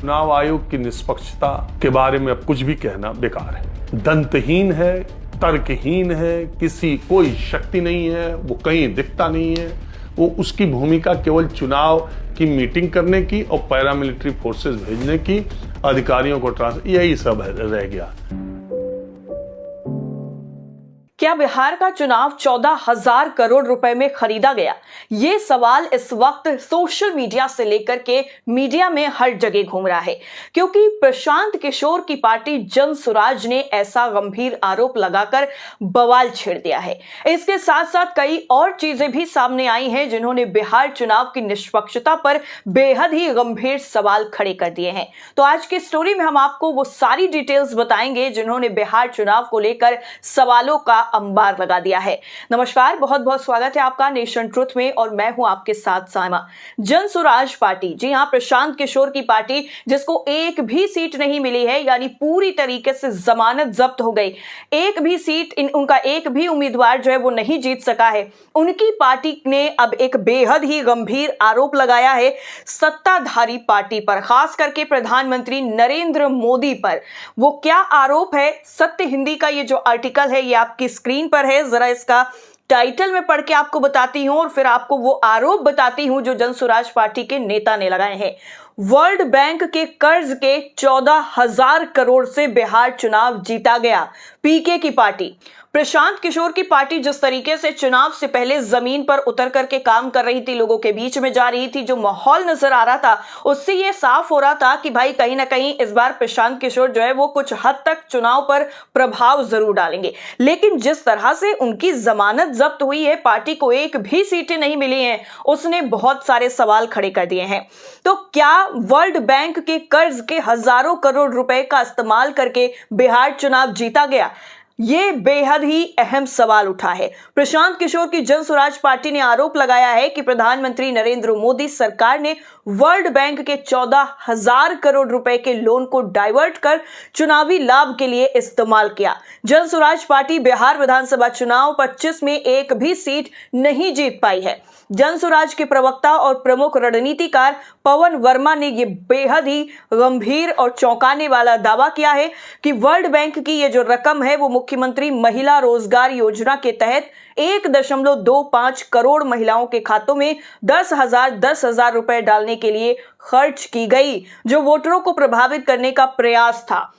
चुनाव आयोग की निष्पक्षता के बारे में अब कुछ भी कहना बेकार है। दंतहीन है, तर्कहीन है, किसी कोई शक्ति नहीं है, वो कहीं दिखता नहीं है। वो उसकी भूमिका केवल चुनाव की मीटिंग करने की और पैरामिलिट्री फोर्सेस भेजने की, अधिकारियों को ट्रांसफर, यही सब रह गया। क्या बिहार का चुनाव 14,000 करोड़ रुपए में खरीदा गया? ये सवाल इस वक्त सोशल मीडिया से लेकर के मीडिया में हर जगह घूम रहा है, क्योंकि प्रशांत किशोर की पार्टी जन सुराज ने ऐसा गंभीर आरोप लगाकर बवाल छेड़ दिया है। इसके साथ साथ कई और चीजें भी सामने आई हैं जिन्होंने बिहार चुनाव की निष्पक्षता पर बेहद ही गंभीर सवाल खड़े कर दिए हैं। तो आज की स्टोरी में हम आपको वो सारी डिटेल्स बताएंगे जिन्होंने बिहार चुनाव को लेकर सवालों का अंबार लगा दिया है। नमस्कार, बहुत बहुत स्वागत है आपका नेशन ट्रुथ में और मैं हूं आपके साथ साइमा। जन सुराज पार्टी, जी हां, प्रशांत किशोर की पार्टी, जिसको एक भी सीट नहीं मिली है, यानी पूरी तरीके से जमानत जब्त हो गई। एक भी सीट उनका एक भी उम्मीदवार जो है वो नहीं जीत सका है। उनकी पार्टी ने अब एक बेहद ही गंभीर आरोप लगाया है सत्ताधारी पार्टी पर, खास करके प्रधानमंत्री नरेंद्र मोदी पर। वो क्या आरोप है? सत्य हिंदी का ये जो आर्टिकल है ये आपकी स्क्रीन पर है, जरा इसका टाइटल में पढ़ के आपको बताती हूं और फिर आपको वो आरोप बताती हूं जो जन सुराज पार्टी के नेता ने लगाए हैं। वर्ल्ड बैंक के कर्ज के 14,000 करोड़ से बिहार चुनाव जीता गया। पीके की पार्टी, प्रशांत किशोर की पार्टी जिस तरीके से चुनाव से पहले जमीन पर उतर करके काम कर रही थी, लोगों के बीच में जा रही थी, जो माहौल नजर आ रहा था उससे ये साफ हो रहा था कि भाई कहीं ना कहीं इस बार प्रशांत किशोर जो है वो कुछ हद तक चुनाव पर प्रभाव जरूर डालेंगे। लेकिन जिस तरह से उनकी जमानत जब्त हुई है, पार्टी को एक भी सीटें नहीं मिली हैं, उसने बहुत सारे सवाल खड़े कर दिए हैं। तो क्या वर्ल्ड बैंक के कर्ज के हजारों करोड़ रुपए का इस्तेमाल करके बिहार चुनाव जीता गया? ये बेहद ही अहम सवाल उठा है। प्रशांत किशोर की जन सुराज पार्टी ने आरोप लगाया है कि प्रधानमंत्री नरेंद्र मोदी सरकार ने वर्ल्ड बैंक के 14,000 करोड़ रुपए के लोन को डाइवर्ट कर चुनावी लाभ के लिए इस्तेमाल किया। जन सुराज पार्टी बिहार विधानसभा चुनाव 25 में एक भी सीट नहीं जीत पाई है। जन सुराज के प्रवक्ता और प्रमुख रणनीतिकार पवन वर्मा ने यह बेहद ही गंभीर और चौंकाने वाला दावा किया है कि वर्ल्ड बैंक की ये जो रकम है वो मुख्यमंत्री महिला रोजगार योजना के तहत 1.25 करोड़ महिलाओं के खातों में 10,000 रुपए डालने के लिए खर्च की गई, जो वोटरों को प्रभावित करने का प्रयास था।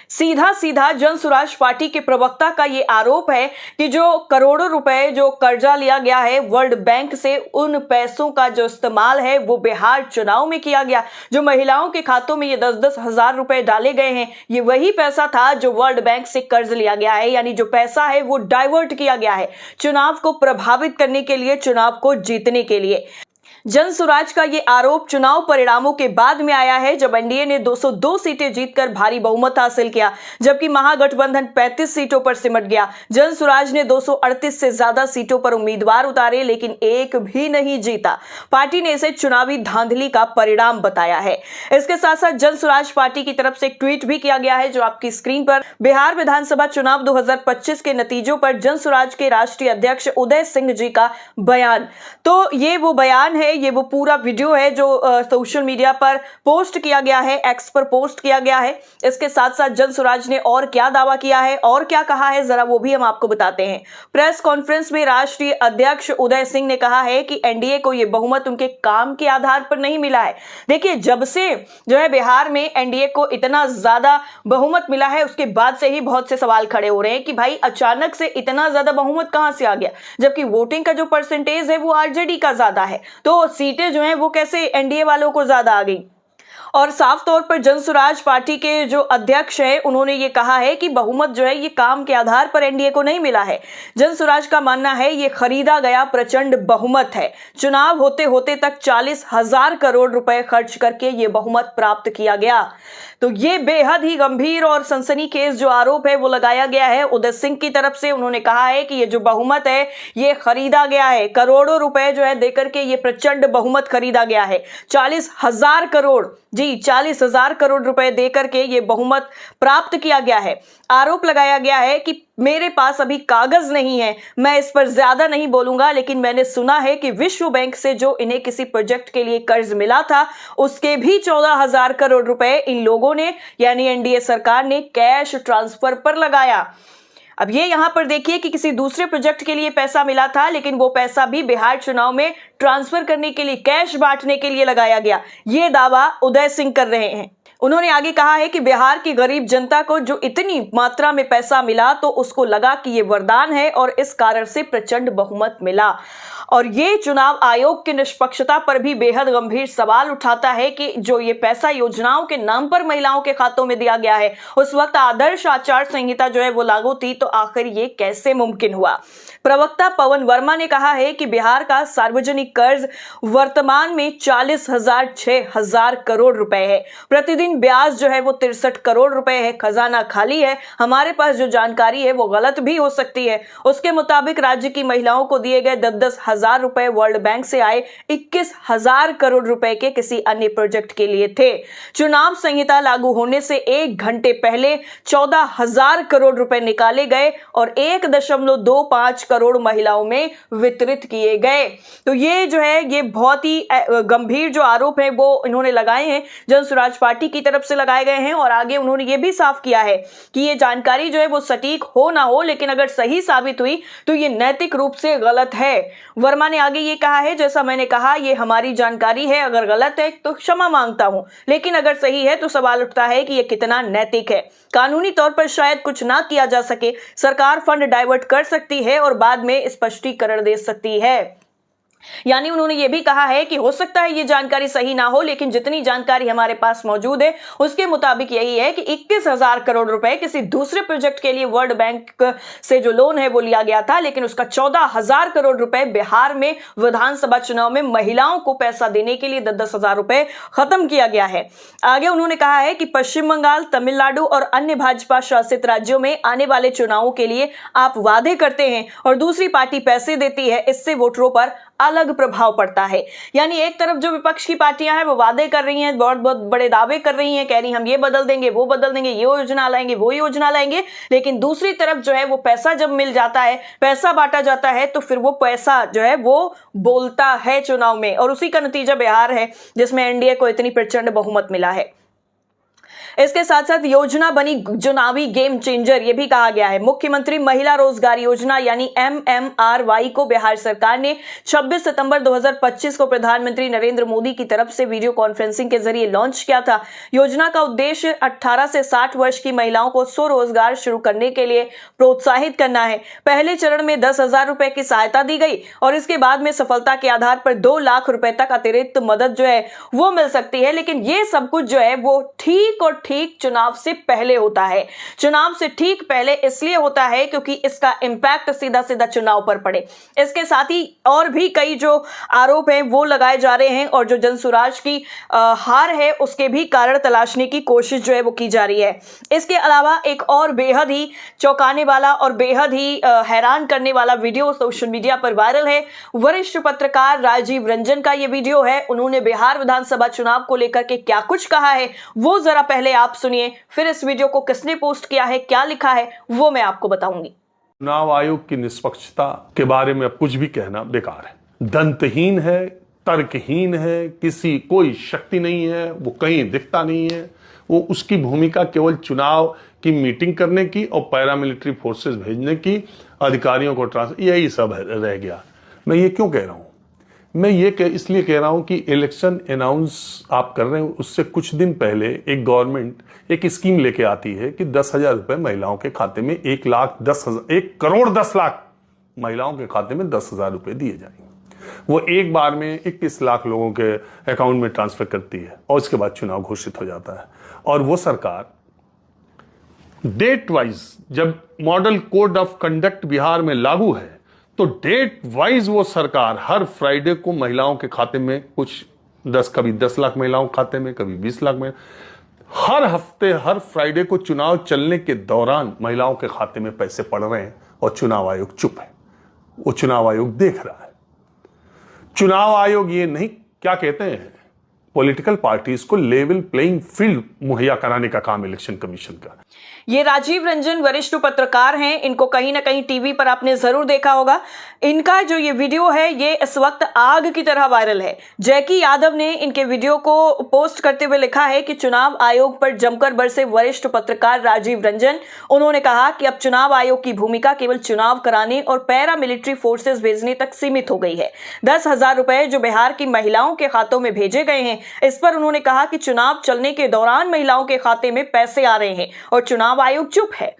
सीधा सीधा जन सुराज पार्टी के प्रवक्ता का ये आरोप है कि जो करोड़ों रुपए जो कर्जा लिया गया है वर्ल्ड बैंक से, उन पैसों का जो इस्तेमाल है वो बिहार चुनाव में किया गया। जो महिलाओं के खातों में ये 10-10 हजार रुपए डाले गए हैं, ये वही पैसा था जो वर्ल्ड बैंक से कर्ज लिया गया है, यानी जो पैसा है वो डाइवर्ट किया गया है चुनाव को प्रभावित करने के लिए, चुनाव को जीतने के लिए। जन सुराज का ये आरोप चुनाव परिणामों के बाद में आया है, जब एनडीए ने 202 सीटें जीतकर भारी बहुमत हासिल किया, जबकि महागठबंधन 35 सीटों पर सिमट गया। जन सुराज ने 238 से ज्यादा सीटों पर उम्मीदवार उतारे, लेकिन एक भी नहीं जीता। पार्टी ने इसे चुनावी धांधली का परिणाम बताया है। इसके साथ साथ जन सुराज पार्टी की तरफ से एक ट्वीट भी किया गया है, जो आपकी स्क्रीन पर। बिहार विधानसभा चुनाव 2025 के नतीजों पर जन सुराज के राष्ट्रीय अध्यक्ष उदय सिंह जी का बयान। तो ये वो बयान है, ये वो पूरा वीडियो है जो सोशल मीडिया पर पोस्ट किया गया है, एक्स पर पोस्ट किया गया है। इसके साथ साथ जन सुराज ने और क्या दावा किया है और क्या कहा है, जरा वो भी हम आपको बताते हैं। प्रेस कॉन्फ्रेंस में राष्ट्रीय अध्यक्ष उदय सिंह ने कहा है कि एनडीए को यह बहुमत उनके काम के आधार पर नहीं मिला है। देखिए, जब से जो है बिहार में एनडीए को इतना ज्यादा बहुमत मिला है, उसके बाद से ही बहुत से सवाल खड़े हो रहे हैं कि भाई अचानक से इतना ज्यादा बहुमत कहां से आ गया, जबकि वोटिंग का जो परसेंटेज है वो आरजेडी का ज्यादा है, तो सीटें जो हैं वो कैसे एनडीए वालों को ज्यादा आ गई। और साफ तौर पर जन सुराज पार्टी के जो अध्यक्ष हैं उन्होंने ये कहा है कि बहुमत जो है ये काम के आधार पर एनडीए को नहीं मिला है। जन सुराज का मानना है ये खरीदा गया प्रचंड बहुमत है। चुनाव होते होते तक 40,000 करोड़ रुपए खर्च करके ये बहुमत प्राप्त किया गया। तो ये बेहद ही गंभीर और सनसनीखेज जो आरोप है वो लगाया गया है उदय सिंह की तरफ से। उन्होंने कहा है कि ये जो बहुमत है ये खरीदा गया है, करोड़ों रुपए जो है देकर के ये प्रचंड बहुमत खरीदा गया है। 40,000 करोड़ जी 40,000 करोड़ रुपए देकर के ये बहुमत प्राप्त किया गया है। आरोप लगाया गया है कि मेरे पास अभी कागज नहीं है, मैं इस पर ज्यादा नहीं बोलूंगा, लेकिन मैंने सुना है कि विश्व बैंक से जो इन्हें किसी प्रोजेक्ट के लिए कर्ज मिला था उसके भी 14,000 करोड़ रुपए इन लोगों ने यानी एनडीए सरकार ने कैश ट्रांसफर पर लगाया। अब ये यहां पर देखिए कि किसी दूसरे प्रोजेक्ट के लिए पैसा मिला था, लेकिन वो पैसा भी बिहार चुनाव में ट्रांसफर करने के लिए, कैश बांटने के लिए लगाया गया। ये दावा उदय सिंह कर रहे हैं। उन्होंने आगे कहा है कि बिहार की गरीब जनता को जो इतनी मात्रा में पैसा मिला तो उसको लगा कि ये वरदान है और इस कारण से प्रचंड बहुमत मिला। और ये चुनाव आयोग की निष्पक्षता पर भी बेहद गंभीर सवाल उठाता है कि जो ये पैसा योजनाओं के नाम पर महिलाओं के खातों में दिया गया है, उस वक्त आदर्श आचार संहिता जो है वो लागू थी, तो आखिर ये कैसे मुमकिन हुआ। प्रवक्ता पवन वर्मा ने कहा है कि बिहार का सार्वजनिक कर्ज वर्तमान में 40,000-6,000 करोड़ रुपए है। प्रतिदिन ब्याज जो है वो 63 करोड़ रुपए है। खजाना खाली है। हमारे पास जो जानकारी है वो गलत भी हो सकती है। उसके मुताबिक राज्य की महिलाओं को दिए गए 10-10 हजार रुपए वर्ल्ड बैंक से आए 21,000 करोड़ रुपए के किसी अन्य प्रोजेक्ट के लिए थे। चुनाव संहिता लागू होने से 1 घंटे पहले 14,000 करोड़ रुपए निकाले गए और 1.25 करोड़ महिलाओं में वितरित किए गए। तो ये जो है ये बहुत ही गंभीर जो आरोप है वो इन्होंने लगाए हैं, जन स्वराज पार्टी की तरफ से लगाए गए हैं। और आगे उन्होंने ये भी साफ किया है कि ये जानकारी जो है वो सटीक हो ना हो, लेकिन अगर सही साबित हुई तो ये नैतिक रूप से गलत है। वर्मा ने आगे ये कहा है, जैसा मैंने कहा ये हमारी जानकारी है, अगर गलत है तो क्षमा मांगता हूं, लेकिन अगर सही है तो सवाल उठता है कि ये कितना नैतिक है। कानूनी तौर पर शायद कुछ ना किया जा सके, सरकार फंड डाइवर्ट कर सकती है और बाद में स्पष्टीकरण दे सकती है। यानी उन्होंने ये भी कहा है कि हो सकता है ये जानकारी सही ना हो, लेकिन जितनी जानकारी हमारे पास मौजूद है उसके मुताबिक यही है कि 21,000 करोड़ रुपए किसी दूसरे प्रोजेक्ट के लिए वर्ल्ड बैंक से जो लोन है वो लिया गया था, लेकिन उसका 14,000 करोड़ रुपए बिहार में विधानसभा चुनाव में महिलाओं को पैसा देने के लिए 10-10 हजार रुपए खत्म किया गया है। आगे उन्होंने कहा है कि पश्चिम बंगाल, तमिलनाडु और अन्य भाजपा शासित राज्यों में आने वाले चुनावों के लिए आप वादे करते हैं और दूसरी पार्टी पैसे देती है, इससे वोटरों पर अलग प्रभाव पड़ता है। यानी एक तरफ जो विपक्ष की पार्टियां हैं वो वादे कर रही हैं, बहुत बहुत बड़े दावे कर रही हैं, कह रही हम ये बदल देंगे, वो बदल देंगे, ये योजना लाएंगे, वो योजना लाएंगे, लेकिन दूसरी तरफ जो है वो पैसा जब मिल जाता है, पैसा बांटा जाता है, तो फिर वो पैसा जो है वो बोलता है चुनाव में। और उसी का नतीजा बिहार है जिसमें एनडीए को इतनी प्रचंड बहुमत मिला है। इसके साथ साथ योजना बनी चुनावी गेम चेंजर, यह भी कहा गया है। मुख्यमंत्री महिला रोजगार योजना यानी MMRY को बिहार सरकार ने 26 सितंबर 2025 को प्रधानमंत्री नरेंद्र मोदी की तरफ से वीडियो कॉन्फ्रेंसिंग के जरिए लॉन्च किया था। योजना का उद्देश्य 18 से 60 वर्ष की महिलाओं को स्वरोजगार शुरू करने के लिए प्रोत्साहित करना है। पहले चरण में 10,000 रुपए की सहायता दी गई और इसके बाद में सफलता के आधार पर 2 लाख रुपए तक अतिरिक्त मदद जो है वो मिल सकती है। लेकिन ये सब कुछ जो है वो ठीक चुनाव से पहले होता है। चुनाव से ठीक पहले इसलिए होता है क्योंकि इसका इंपैक्ट सीधा सीधा चुनाव पर पड़े। इसके साथ ही और भी कई जो आरोप हैं वो लगाए जा रहे हैं और जो जनसुराज की हार है उसके भी कारण तलाशने की कोशिश जो है वो की जा रही है। इसके अलावा एक और बेहद ही चौंकाने वाला और बेहद ही हैरान करने वाला वीडियो सोशल मीडिया पर वायरल है। वरिष्ठ पत्रकार राजीव रंजन का ये वीडियो है। उन्होंने बिहार विधानसभा चुनाव को लेकर के क्या कुछ कहा है वो जरा पहले आप सुनिए, फिर इस वीडियो को किसने पोस्ट किया है, क्या लिखा है, वो मैं आपको बताऊंगी। चुनाव आयोग की निष्पक्षता के बारे में अब कुछ भी कहना बेकार है। दंतहीन है, तर्कहीन है, किसी कोई शक्ति नहीं है, वो कहीं दिखता नहीं है। वो उसकी भूमिका केवल चुनाव की मीटिंग करने की और पैरामिलिट्री फोर्सेस भेजने की, अधिकारियों को ट्रांसफर, यही सब रह गया। मैं ये क्यों कह रहा हूं? मैं ये इसलिए कह रहा हूं कि इलेक्शन अनाउंस आप कर रहे हैं, उससे कुछ दिन पहले एक गवर्नमेंट एक स्कीम लेके आती है कि 10,000 रुपए महिलाओं के खाते में 1 करोड़ 10 लाख महिलाओं के खाते में 10,000 रुपए दिए जाएंगे। वो एक बार में 21 लाख लोगों के अकाउंट में ट्रांसफर करती है और इसके बाद चुनाव घोषित हो जाता है। और वो सरकार डेट वाइज, जब model code of conduct Bihar में लागू है तो डेट वाइज वो सरकार हर फ्राइडे को महिलाओं के खाते में कभी 10 लाख महिलाओं के खाते में, कभी 20 लाख में, हर हफ्ते हर फ्राइडे को चुनाव चलने के दौरान महिलाओं के खाते में पैसे पड़ रहे हैं और चुनाव आयोग चुप है। वो चुनाव आयोग देख रहा है। चुनाव आयोग ये नहीं क्या कहते हैं पॉलिटिकल पार्टीज को लेवल प्लेइंग फील्ड मुहैया कराने का काम इलेक्शन कमीशन का। ये राजीव रंजन वरिष्ठ पत्रकार हैं, इनको कहीं ना कहीं टीवी पर आपने जरूर देखा होगा। इनका जो ये वीडियो है ये इस वक्त आग की तरह वायरल है। जैकी यादव ने इनके वीडियो को पोस्ट करते हुए लिखा है कि चुनाव आयोग पर जमकर बरसे वरिष्ठ पत्रकार राजीव रंजन। उन्होंने कहा कि अब चुनाव आयोग की भूमिका केवल चुनाव कराने और पैरा मिलिट्री फोर्सेस भेजने तक सीमित हो गई है। 10,000 रुपए जो बिहार की महिलाओं के खातों में भेजे गए हैं, इस पर उन्होंने कहा कि चुनाव चलने के दौरान महिलाओं के खाते में पैसे आ रहे हैं और चुनाव आयोग चुप है।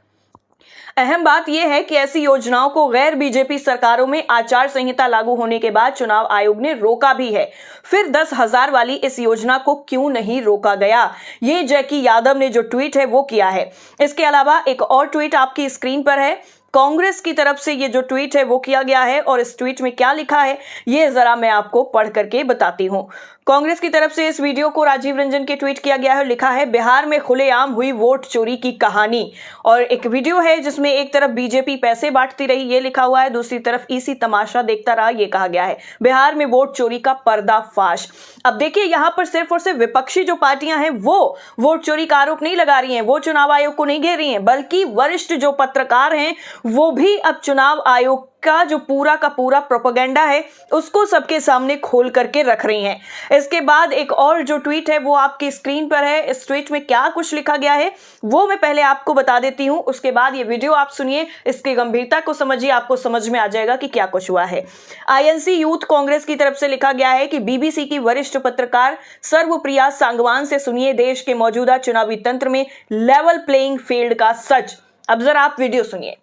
अहम बात यह है कि ऐसी योजनाओं को गैर बीजेपी सरकारों में आचार संहिता लागू होने के बाद चुनाव आयोग ने रोका भी है। फिर 10,000 वाली इस योजना को क्यों नहीं रोका गया? ये जैकी यादव ने जो ट्वीट है वो किया है। इसके अलावा एक और ट्वीट आपकी स्क्रीन पर है। कांग्रेस की तरफ से ये जो ट्वीट है वो किया गया है और इस ट्वीट में क्या लिखा है ये जरा मैं आपको पढ़ करके बताती हूं। कांग्रेस की तरफ से इस वीडियो को राजीव रंजन के ट्वीट किया गया है। लिखा है, बिहार में खुलेआम हुई वोट चोरी की कहानी। और एक वीडियो है जिसमें एक तरफ बीजेपी पैसे बांटती रही ये लिखा हुआ है, दूसरी तरफ ईसी तमाशा देखता रहा ये कहा गया है। बिहार में वोट चोरी का पर्दाफाश। अब देखिए यहां पर सिर्फ और सिर्फ विपक्षी जो पार्टियां हैं वो वोट चोरी का आरोप नहीं लगा रही हैं, वो चुनाव आयोग को नहीं घेर रही हैं, बल्कि वरिष्ठ जो पत्रकार हैं वो भी अब चुनाव आयोग का जो पूरा का पूरा प्रोपेगेंडा है उसको सबके सामने खोल करके रख रही हैं। इसके बाद एक और जो ट्वीट है वो आपकी स्क्रीन पर है। इस ट्वीट में क्या कुछ लिखा गया है वो मैं पहले आपको बता देती हूं, उसके बाद ये वीडियो आप सुनिए, इसकी गंभीरता को समझिए, आपको समझ में आ जाएगा कि क्या कुछ हुआ है। आईएनसी यूथ कांग्रेस की तरफ से लिखा गया है कि बीबीसी की वरिष्ठ पत्रकार सर्वप्रिया सांगवान से सुनिए देश के मौजूदा चुनावी तंत्र में लेवल प्लेइंग फील्ड का सच। अब जरा आप वीडियो सुनिए।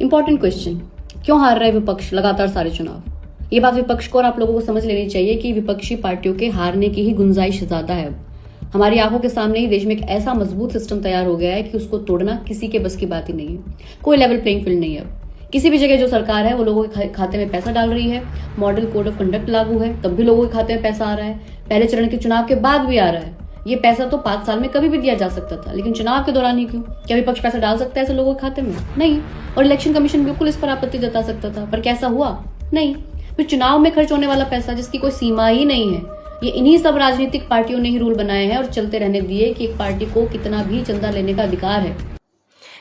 इंपॉर्टेंट क्वेश्चन, क्यों हार रहा है विपक्ष लगातार सारे चुनाव? ये बात विपक्ष को और आप लोगों को समझ लेनी चाहिए कि विपक्षी पार्टियों के हारने की ही गुंजाइश ज्यादा है। हमारी आंखों के सामने ही देश में एक ऐसा मजबूत सिस्टम तैयार हो गया है कि उसको तोड़ना किसी के बस की बात ही नहीं है। कोई लेवल प्लेइंग फील्ड नहीं है। किसी भी जगह जो सरकार है वो लोगों के खाते में पैसा डाल रही है। मॉडल कोड ऑफ कंडक्ट लागू है तब भी लोगों के खाते में पैसा आ रहा है। पहले चरण के चुनाव के बाद भी आ रहा है। ये पैसा तो 5 साल में कभी भी दिया जा सकता था, लेकिन चुनाव के दौरान ही क्यों? क्या विपक्ष पैसा डाल सकता है ऐसे लोगों के खाते में? नहीं। और इलेक्शन कमीशन बिल्कुल इस पर आपत्ति जता सकता था, पर कैसा हुआ? नहीं। फिर चुनाव में खर्च होने वाला पैसा जिसकी कोई सीमा ही नहीं है, ये इन्हीं सब राजनीतिक पार्टियों ने ही रूल बनाए हैं और चलते रहने दिए कि एक पार्टी को कितना भी चंदा लेने का अधिकार है।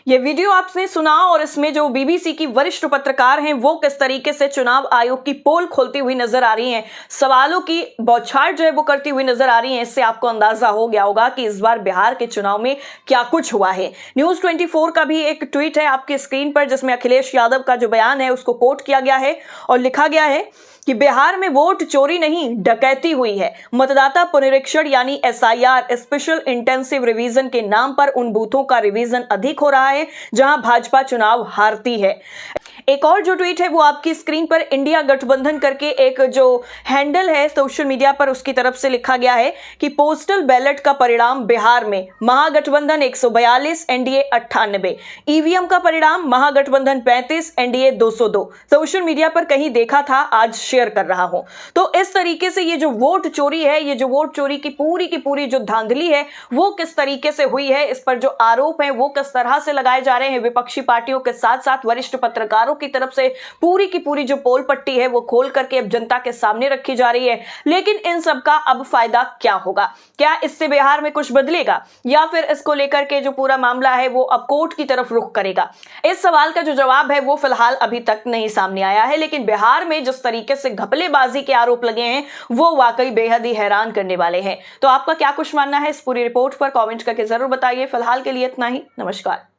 ये वीडियो आपने सुना और इसमें जो बीबीसी की वरिष्ठ पत्रकार हैं वो किस तरीके से चुनाव आयोग की पोल खोलती हुई नजर आ रही हैं, सवालों की बौछार जो है वो करती हुई नजर आ रही हैं। इससे आपको अंदाजा हो गया होगा कि इस बार बिहार के चुनाव में क्या कुछ हुआ है। न्यूज़ 24 का भी एक ट्वीट है आपकी स्क्रीन पर जिसमें अखिलेश यादव का जो बयान है उसको कोट किया गया है और लिखा गया है कि बिहार में वोट चोरी नहीं डकैती हुई है। मतदाता पुनरीक्षण यानी SIR स्पेशल इंटेंसिव रिवीजन के नाम पर उन बूथों का रिवीजन अधिक हो रहा है जहां भाजपा चुनाव हारती है। एक और जो ट्वीट है वो आपकी स्क्रीन पर इंडिया गठबंधन करके एक जो हैंडल है सोशल मीडिया पर उसकी तरफ से लिखा गया है कि पोस्टल बैलेट का परिणाम बिहार में महागठबंधन 142 NDA 98, ईवीएम का परिणाम महागठबंधन 35 NDA 202। सोशल मीडिया पर कहीं देखा था, आज शेयर कर रहा हूं। तो इस तरीके से ये जो वोट चोरी है, ये जो वोट चोरी की पूरी जो धांधली है वो किस तरीके से हुई है, इस पर जो आरोप है वो किस तरह से लगाए जा रहे हैं विपक्षी पार्टियों के साथ साथ वरिष्ठ पत्रकारों की तरफ से पूरी की पूरी जो पोल पट्टी है वो खोल करके अब जनता के सामने रखी जा रही है। लेकिन इन सब का अब फायदा क्या होगा? क्या इससे बिहार में कुछ बदलेगा या फिर इसको लेकर के जो पूरा मामला है वो अब कोर्ट की तरफ रुख करेगा? इस सवाल का जो जवाब है वो फिलहाल अभी तक नहीं सामने आया है। लेकिन बिहार में जिस तरीके से घपलेबाजी के आरोप लगे हैं वो वाकई बेहद ही हैरान करने वाले हैं। तो आपका क्या कुछ मानना है इस पूरी रिपोर्ट पर? कमेंट करके जरूर बताइए। फिलहाल के लिए इतना ही। नमस्कार।